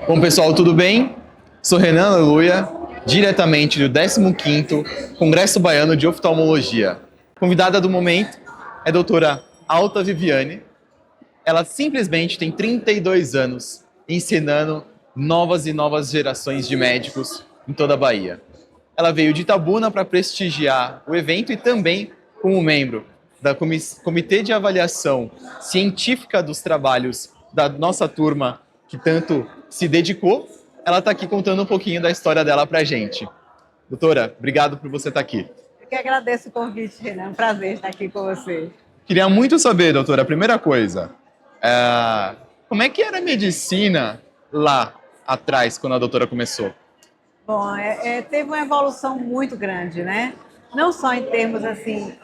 Bom, pessoal, tudo bem? Sou Renan Aleluia, diretamente do 15º Congresso Baiano de Oftalmologia. Convidada do momento é a doutora Alta Viviane. Ela simplesmente tem 32 anos ensinando novas e novas gerações de médicos em toda a Bahia. Ela veio de Itabuna para prestigiar o evento e também como membro da Comitê de Avaliação Científica dos Trabalhos da nossa turma que tanto se dedicou. Ela está aqui contando um pouquinho da história dela para a gente. Doutora, obrigado por você estar aqui. Eu que agradeço o convite, Renan. É um prazer estar aqui com você. Queria muito saber, doutora, a primeira coisa, como é que era a medicina lá atrás, quando a doutora começou? Bom, teve uma evolução muito grande, né? Não só em termos assim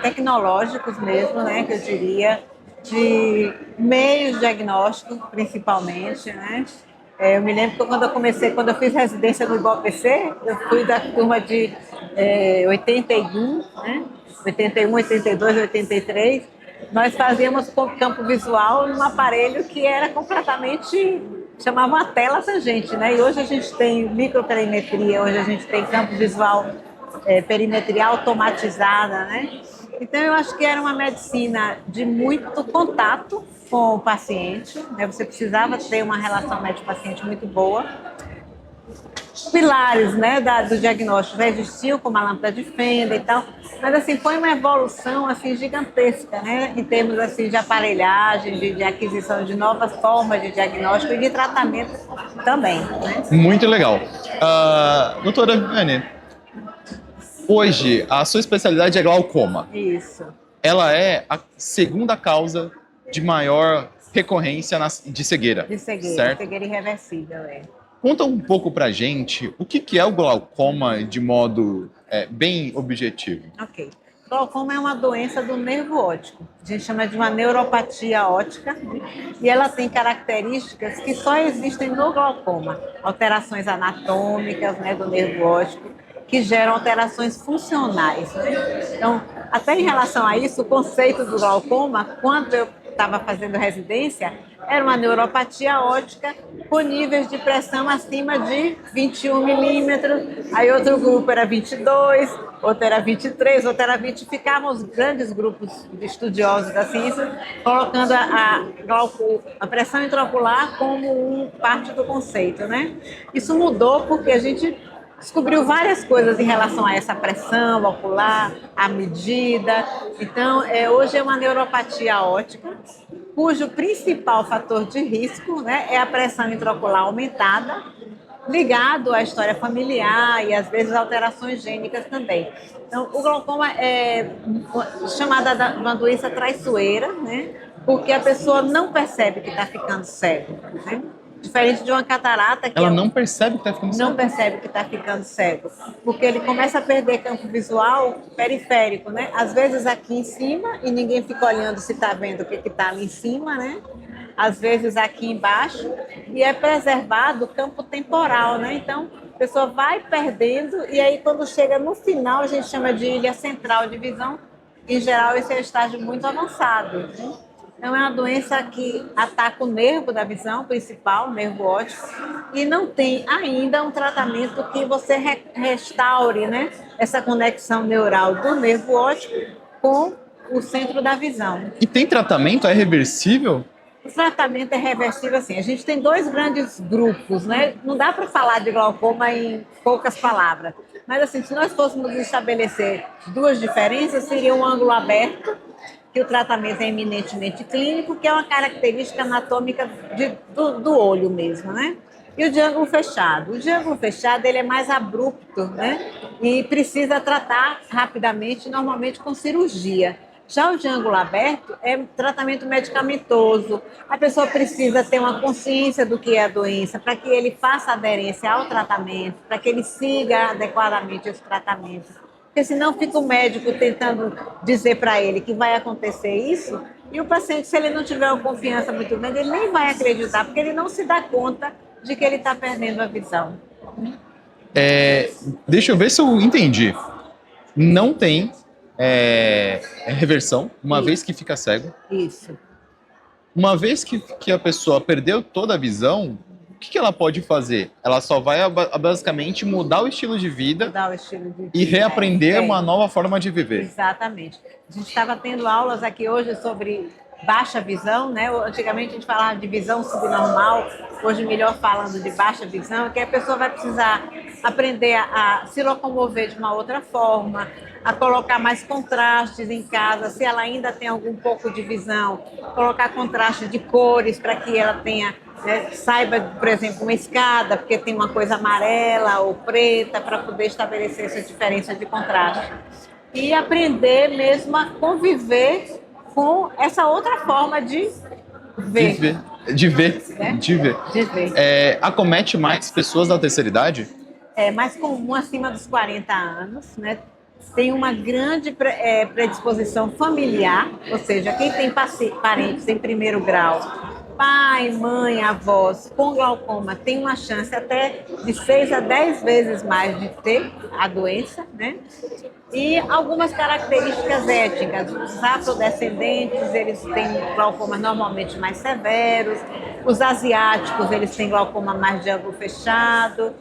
tecnológicos mesmo, né? Que eu diria de meios diagnósticos, principalmente, né? Eu me lembro que quando eu fiz residência no IBOPC, eu fui da turma de 81, né? 81, 82, 83. Nós fazíamos campo visual num aparelho que era completamente, chamava uma tela tangente, né? E hoje a gente tem microperimetria, hoje a gente tem campo visual perimetria automatizada, né? Então eu acho que era uma medicina de muito contato com o paciente, né? Você precisava ter uma relação médico-paciente muito boa. Os pilares, né, do diagnóstico já existiam, como a lâmpada de Fenda e tal, mas assim foi uma evolução assim gigantesca, né, em termos assim de aparelhagem, de aquisição de novas formas de diagnóstico e de tratamento também, né? Muito legal. Doutora Viviane, hoje a sua especialidade é glaucoma. Isso. Ela é a segunda causa de maior recorrência de cegueira. De cegueira, certo? cegueira irreversível, Conta um pouco pra gente o que é o glaucoma de modo bem objetivo. Ok. Glaucoma é uma doença do nervo óptico. A gente chama de uma neuropatia óptica e ela tem características que só existem no glaucoma. Alterações anatômicas, né, do nervo óptico que geram alterações funcionais, né? Então, até em relação a isso, o conceito do glaucoma, quando eu estava fazendo residência, era uma neuropatia óptica com níveis de pressão acima de 21 milímetros, aí outro grupo era 22, outro era 23, outro era 20, ficavam os grandes grupos de estudiosos da ciência colocando a pressão intraocular como parte do conceito, né? Isso mudou porque a gente descobriu várias coisas em relação a essa pressão ocular, a medida. Então, hoje é uma neuropatia óptica, cujo principal fator de risco, né, é a pressão intraocular aumentada, ligado à história familiar e, às vezes, alterações gênicas também. Então, o glaucoma é chamada de uma doença traiçoeira, né, porque a pessoa não percebe que está ficando cego, né? Diferente de uma catarata que ela não percebe que está ficando cego? Não percebe que está ficando cego, porque ele começa a perder campo visual periférico, né? Às vezes aqui em cima e ninguém fica olhando se está vendo o que está ali em cima, né? Às vezes aqui embaixo e é preservado o campo temporal, né? Então a pessoa vai perdendo e aí quando chega no final a gente chama de ilha central de visão. Em geral esse é um estágio muito avançado, né? Então, é uma doença que ataca o nervo da visão principal, o nervo óptico, e não tem ainda um tratamento que você restaure, né, essa conexão neural do nervo óptico com o centro da visão. E tem tratamento? É reversível? O tratamento é reversível assim. A gente tem dois grandes grupos, né? Não dá para falar de glaucoma em poucas palavras. Mas assim, se nós fôssemos estabelecer duas diferenças, seria um ângulo aberto, que o tratamento é eminentemente clínico, que é uma característica anatômica do olho mesmo, né? E o de ângulo fechado. O de ângulo fechado ele é mais abrupto, né? E precisa tratar rapidamente, normalmente com cirurgia. Já o de ângulo aberto é tratamento medicamentoso. A pessoa precisa ter uma consciência do que é a doença para que ele faça aderência ao tratamento, para que ele siga adequadamente esse tratamento. Porque senão fica o médico tentando dizer para ele que vai acontecer isso e o paciente, se ele não tiver uma confiança muito grande, ele nem vai acreditar, porque ele não se dá conta de que ele está perdendo a visão. Deixa eu ver se eu entendi. Não tem reversão, uma vez que fica cego. Isso. Uma vez que a pessoa perdeu toda a visão, que ela pode fazer? Ela só vai basicamente mudar o estilo de vida Mudar o estilo de vida. e reaprender É. uma nova forma de viver. Exatamente. A gente estava tendo aulas aqui hoje sobre baixa visão, né? Antigamente a gente falava de visão subnormal, hoje melhor falando de baixa visão, que a pessoa vai precisar aprender a se locomover de uma outra forma, a colocar mais contrastes em casa, se ela ainda tem algum pouco de visão, colocar contraste de cores para que ela tenha, né, saiba, por exemplo, uma escada, porque tem uma coisa amarela ou preta, para poder estabelecer essa diferença de contraste. E aprender mesmo a conviver com essa outra forma de ver. De ver. Né? De ver. De ver. Acomete mais pessoas da terceira idade? É mais comum acima dos 40 anos, né? Tem uma grande predisposição familiar, ou seja, quem tem parentes em primeiro grau, pai, mãe, avós com glaucoma, tem uma chance até de 6 a 10 vezes mais de ter a doença, né? E algumas características étnicas. Os afrodescendentes, eles têm glaucoma normalmente mais severos. Os asiáticos, eles têm glaucoma mais de ângulo fechado.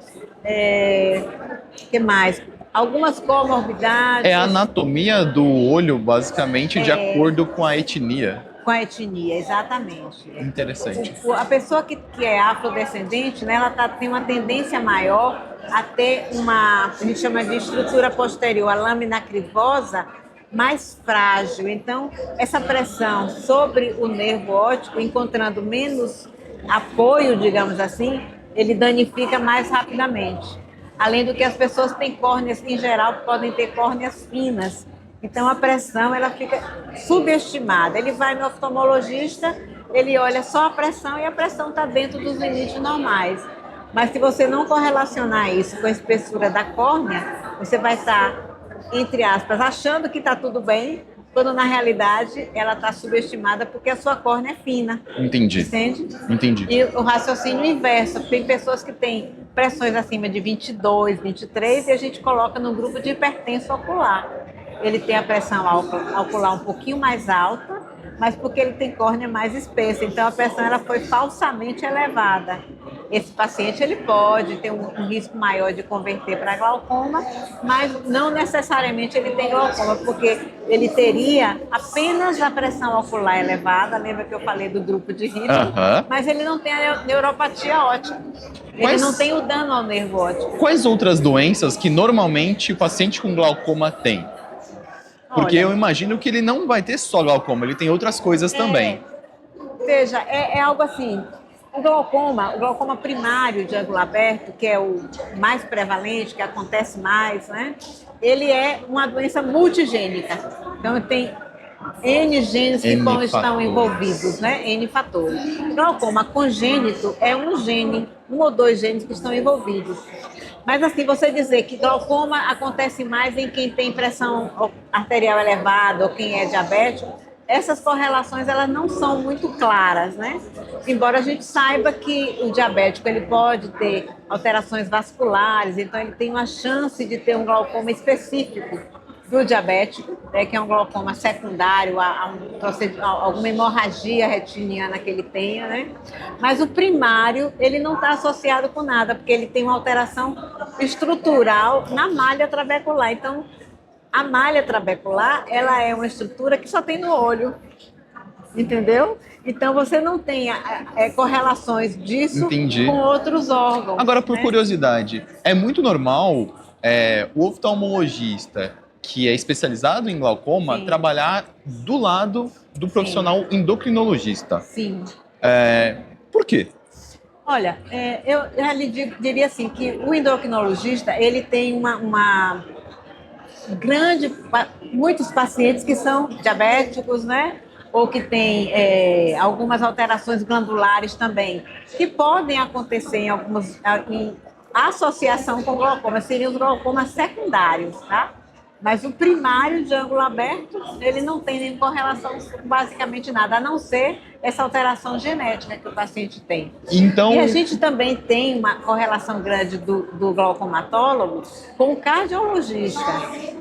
Que mais? Algumas comorbidades. É a anatomia do olho, basicamente, de acordo com a etnia. Com a etnia, exatamente. Interessante. A pessoa que é afrodescendente, né, ela tem uma tendência maior a ter a gente chama de estrutura posterior, a lâmina crivosa, mais frágil. Então, essa pressão sobre o nervo óptico, encontrando menos apoio, digamos assim, ele danifica mais rapidamente. Além do que as pessoas têm córneas, em geral, podem ter córneas finas. Então, a pressão ela fica subestimada. Ele vai no oftalmologista, ele olha só a pressão e a pressão está dentro dos limites normais. Mas se você não correlacionar isso com a espessura da córnea, você vai estar, entre aspas, achando que está tudo bem, quando na realidade ela está subestimada porque a sua córnea é fina. Entendi. Entende? Entendi. E o raciocínio inverso. Tem pessoas que têm pressões acima de 22, 23 e a gente coloca no grupo de hipertenso ocular. Ele tem a pressão ocular um pouquinho mais alta, mas porque ele tem córnea mais espessa. Então a pressão ela foi falsamente elevada. Esse paciente ele pode ter um risco maior de converter para glaucoma, mas não necessariamente ele tem glaucoma, porque ele teria apenas a pressão ocular elevada, lembra que eu falei do grupo de risco, mas ele não tem a neuropatia óptica. Ele não tem o dano ao nervo óptico. Quais outras doenças que normalmente o paciente com glaucoma tem? Porque eu imagino que ele não vai ter só glaucoma, ele tem outras coisas também. Veja, é algo assim. O glaucoma primário de ângulo aberto, que é o mais prevalente, que acontece mais, né? Ele é uma doença multigênica. Então, tem N genes que estão envolvidos, né? N fatores. Glaucoma congênito é um ou dois genes que estão envolvidos. Mas assim, você dizer que glaucoma acontece mais em quem tem pressão arterial elevada ou quem é diabético, essas correlações elas não são muito claras, né? Embora a gente saiba que o diabético ele pode ter alterações vasculares, então ele tem uma chance de ter um glaucoma específico do diabético, né, que é um glaucoma secundário a alguma hemorragia retiniana que ele tenha, né? Mas o primário, ele não está associado com nada, porque ele tem uma alteração estrutural na malha trabecular. Então, a malha trabecular, ela é uma estrutura que só tem no olho, entendeu? Então, você não tem correlações disso com outros órgãos. Agora, por curiosidade, é muito normal o oftalmologista que é especializado em glaucoma, trabalhar do lado do profissional endocrinologista. Sim. Por quê? Olha, eu diria assim, que o endocrinologista, ele tem muitos pacientes que são diabéticos, né? Ou que têm algumas alterações glandulares também, que podem acontecer em associação com glaucoma, seriam os glaucomas secundários, tá? Mas o primário de ângulo aberto, ele não tem nenhuma correlação com basicamente nada, a não ser essa alteração genética que o paciente tem. Então... E a gente também tem uma correlação grande do glaucomatólogo com o cardiologista,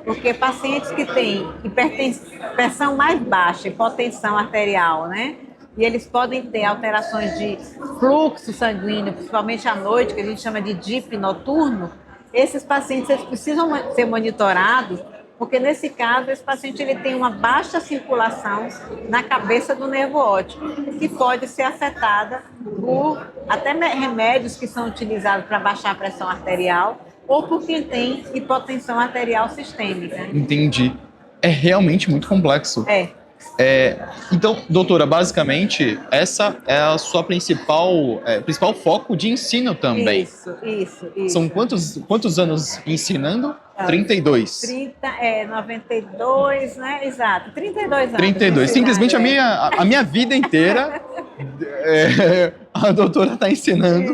porque pacientes que têm hipertensão mais baixa, hipotensão arterial, né? e eles podem ter alterações de fluxo sanguíneo, principalmente à noite, que a gente chama de DIP noturno, esses pacientes eles precisam ser monitorados, porque nesse caso esse paciente ele tem uma baixa circulação na cabeça do nervo óptico, que pode ser afetada por até remédios que são utilizados para baixar a pressão arterial ou por quem tem hipotensão arterial sistêmica. Entendi. É realmente muito complexo. Então, doutora, basicamente, essa é a sua principal foco de ensino também. Isso. São quantos anos ensinando? 32. 92, né? Exato, 32 anos. 32. Simplesmente a minha vida inteira, a doutora está ensinando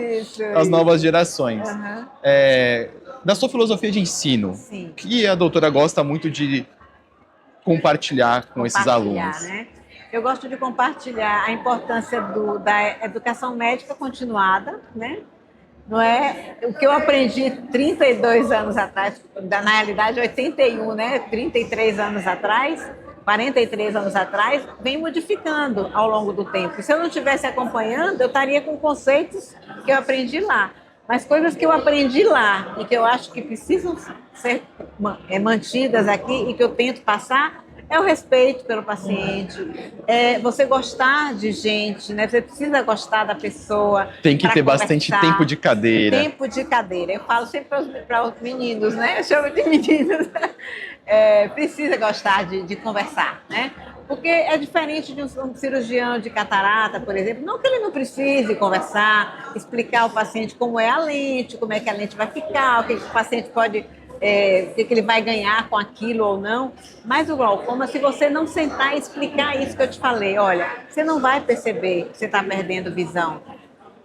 as novas gerações. Uhum. Da sua filosofia de ensino, Sim. que a doutora gosta muito de compartilhar com esses alunos. Né? Eu gosto de compartilhar a importância da educação médica continuada, né? Não é o que eu aprendi 32 anos atrás, na realidade 81, né? 33 anos atrás, 43 anos atrás, vem modificando ao longo do tempo. Se eu não estivesse acompanhando, eu estaria com conceitos que eu aprendi lá. Mas coisas que eu aprendi lá e que eu acho que precisam ser mantidas aqui e que eu tento passar é o respeito pelo paciente, você gostar de gente, né? Você precisa gostar da pessoa. Tem que ter bastante tempo de cadeira. Tempo de cadeira. Eu falo sempre para os meninos, né? Eu chamo de meninos. Precisa gostar de conversar, né? Porque é diferente de um cirurgião de catarata, por exemplo. Não que ele não precise conversar, explicar ao paciente como é a lente, como é que a lente vai ficar, o que o paciente pode, o que ele vai ganhar com aquilo ou não. Mas o glaucoma, se você não sentar e explicar isso que eu te falei, olha, você não vai perceber que você está perdendo visão.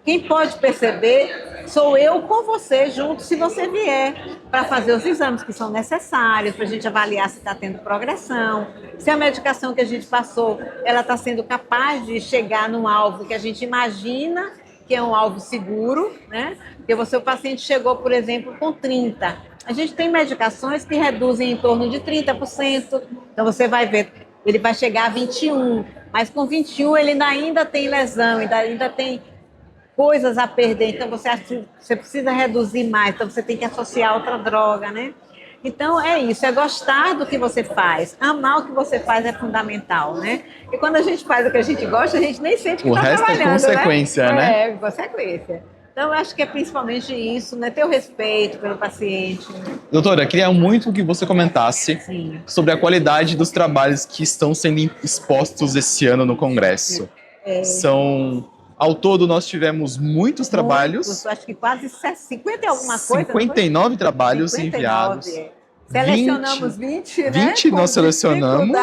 Quem pode perceber sou eu com você junto, se você vier, para fazer os exames que são necessários, para a gente avaliar se está tendo progressão, se a medicação que a gente passou, ela está sendo capaz de chegar num alvo que a gente imagina que é um alvo seguro, né? Porque o paciente chegou, por exemplo, com 30. A gente tem medicações que reduzem em torno de 30%, então você vai ver, ele vai chegar a 21, mas com 21 ele ainda tem lesão, ainda tem coisas a perder, então você precisa reduzir mais, então você tem que associar outra droga, né? Então é isso, é gostar do que você faz, amar o que você faz é fundamental, né? E quando a gente faz o que a gente gosta, a gente nem sente que está trabalhando, o resto é consequência, né? Consequência. Então eu acho que é principalmente isso, né? Ter o respeito pelo paciente. Doutora, queria muito que você comentasse sobre a qualidade dos trabalhos que estão sendo expostos esse ano no Congresso. Ao todo, nós tivemos muitos trabalhos. Acho que quase 50 e alguma coisa. 59 trabalhos 59, enviados. Selecionamos 20, né? 20 nós selecionamos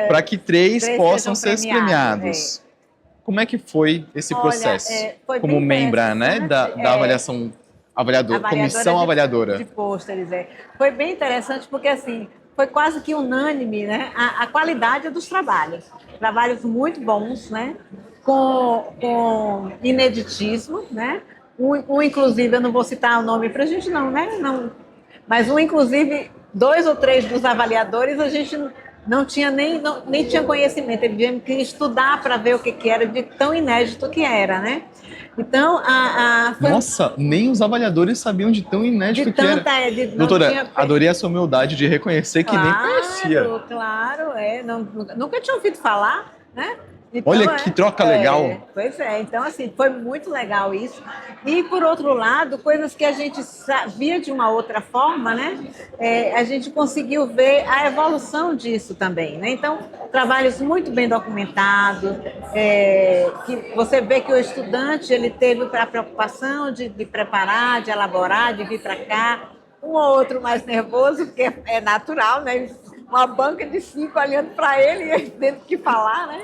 para que 3 possam ser premiados. Como é que foi esse processo? Foi como membra, né, da avaliação avaliadora, comissão avaliadora. De pôsteres, Foi bem interessante porque, assim, foi quase que unânime, né, a qualidade dos trabalhos. Trabalhos muito bons, né? Com ineditismo, né? Inclusive, eu não vou citar o nome para a gente não, né? Não, mas inclusive, 2 ou 3 dos avaliadores, a gente não tinha nem tinha conhecimento, ele tinha que estudar para ver o que era, de tão inédito que era, né? Então, Nossa, nem os avaliadores sabiam de tão inédito que era. Doutora, adorei a sua humildade de reconhecer que nem conhecia. Claro, nunca tinha ouvido falar, né? Então, olha que troca legal. Pois é, então assim, foi muito legal isso. E por outro lado, coisas que a gente via de uma outra forma, né? A gente conseguiu ver a evolução disso também, né? Então, trabalhos muito bem documentados, que você vê que o estudante ele teve a preocupação de preparar, de elaborar, de vir para cá, um ou outro mais nervoso, porque é natural, né? Uma banca de 5 olhando para ele e ele tendo que falar, né?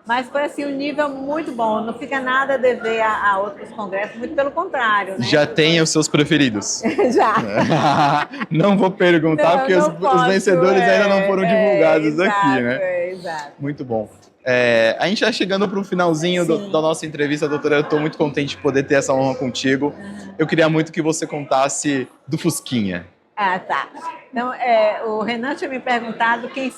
Mas foi assim, um nível muito bom, não fica nada a dever a outros congressos, muito pelo contrário. Né? Já tem os seus preferidos? Já. Não vou perguntar, porque os vencedores ainda não foram divulgados aqui, né? Exato. Muito bom. A gente está chegando para o finalzinho da nossa entrevista, doutora. Eu estou muito contente de poder ter essa honra contigo. Eu queria muito que você contasse do Fusquinha. Ah, tá. Então, o Renan tinha me perguntado quem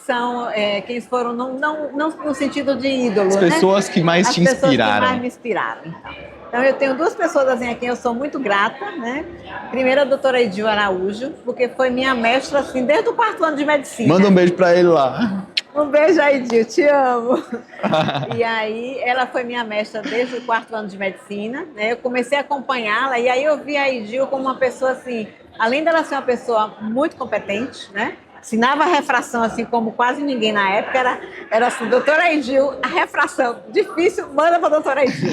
foram, não no sentido de ídolo, As né? pessoas que mais As te pessoas que inspiraram. mais me inspiraram, então. Então, eu tenho duas pessoas assim, a quem eu sou muito grata, né? Primeiro, a doutora Edil Araújo, porque foi minha mestra assim, desde o 4º ano de medicina. Manda um beijo pra ele lá. Um beijo aí, Edil, te amo. E aí, ela foi minha mestra desde o 4º ano de medicina, né? Eu comecei a acompanhá-la e aí eu vi a Edil como uma pessoa assim, além dela ser uma pessoa muito competente, né? Ensinava a refração assim como quase ninguém na época, era assim, doutora Edil, a refração difícil, manda para a doutora Edil.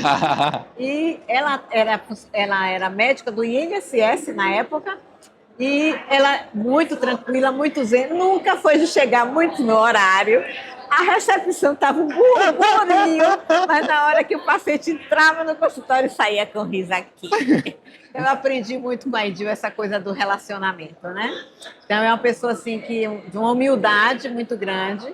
E ela era médica do INSS na época, e ela muito tranquila, muito zen, nunca foi de chegar muito no horário. A recepção estava um burburinho, mas na hora que o paciente entrava no consultório, saía com riso aqui. Eu aprendi muito com a Edil essa coisa do relacionamento, né? Então é uma pessoa assim de uma humildade muito grande,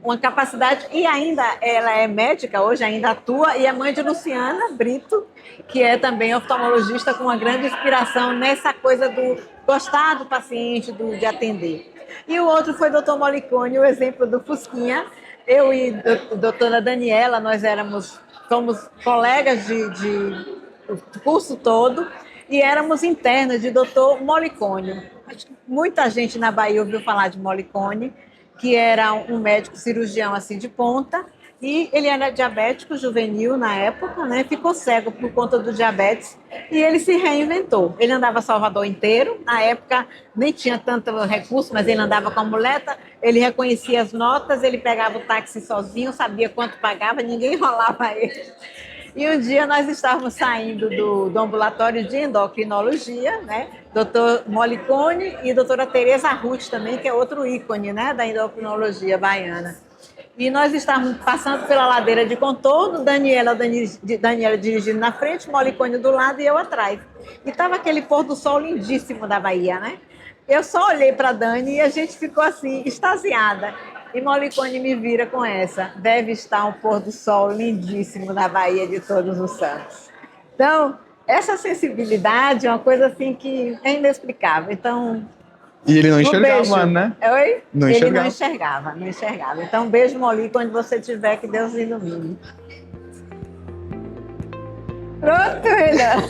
uma capacidade, e ainda ela é médica hoje, ainda atua, e é mãe de Luciana Brito, que é também oftalmologista com uma grande inspiração nessa coisa do gostar do paciente, de atender. E o outro foi o doutor Molicone, o exemplo do Fusquinha. Eu e a doutora Daniela, nós somos colegas de o curso todo, e éramos internas de doutor Molicone. Acho que muita gente na Bahia ouviu falar de Molicone, que era um médico cirurgião assim de ponta, e ele era diabético juvenil na época, né? Ficou cego por conta do diabetes e ele se reinventou. Ele andava Salvador inteiro, na época nem tinha tanto recurso, mas ele andava com a muleta, ele reconhecia as notas, ele pegava o táxi sozinho, sabia quanto pagava, ninguém enrolava ele. E um dia nós estávamos saindo do ambulatório de endocrinologia, né? Doutor Molicone e doutora Tereza Ruth também, que é outro ícone, né, da endocrinologia baiana. E nós estávamos passando pela ladeira de contorno, Daniela dirigindo na frente, Molicone do lado e eu atrás. E estava aquele pôr do sol lindíssimo da Bahia, né? Eu só olhei para a Dani e a gente ficou assim, extasiada. E Molicone me vira com essa: deve estar um pôr do sol lindíssimo na Bahia de Todos os Santos. Então, essa sensibilidade é uma coisa assim que é inexplicável. Então, E ele não enxergava, beijo. né? Oi? Não Ele enxergava. não enxergava. Então, beijo, Moli, quando você estiver, que Deus ilumine. Pronto, Renan.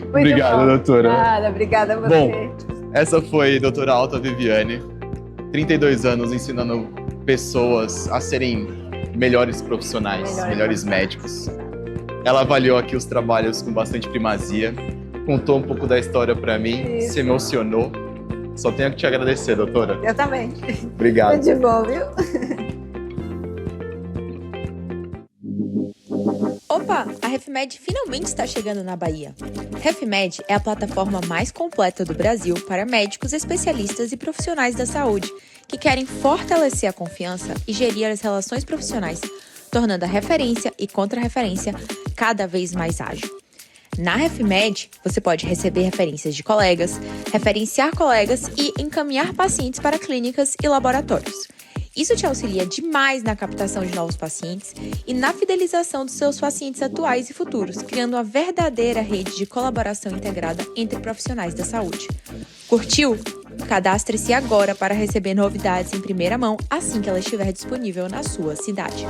Obrigado, doutora. Obrigada a você. Bom, essa foi a doutora Alta Viviane, 32 anos ensinando pessoas a serem melhores profissionais, melhores médicos. Ela avaliou aqui os trabalhos com bastante primazia, contou um pouco da história para mim, Isso. se emocionou. Só tenho que te agradecer, doutora. Eu também. Obrigado. Tudo de bom, viu? Opa, a RefMed finalmente está chegando na Bahia. RefMed é a plataforma mais completa do Brasil para médicos, especialistas e profissionais da saúde que querem fortalecer a confiança e gerir as relações profissionais, tornando a referência e contra-referência cada vez mais ágil. Na RefMed, você pode receber referências de colegas, referenciar colegas e encaminhar pacientes para clínicas e laboratórios. Isso te auxilia demais na captação de novos pacientes e na fidelização dos seus pacientes atuais e futuros, criando uma verdadeira rede de colaboração integrada entre profissionais da saúde. Curtiu? Cadastre-se agora para receber novidades em primeira mão assim que ela estiver disponível na sua cidade.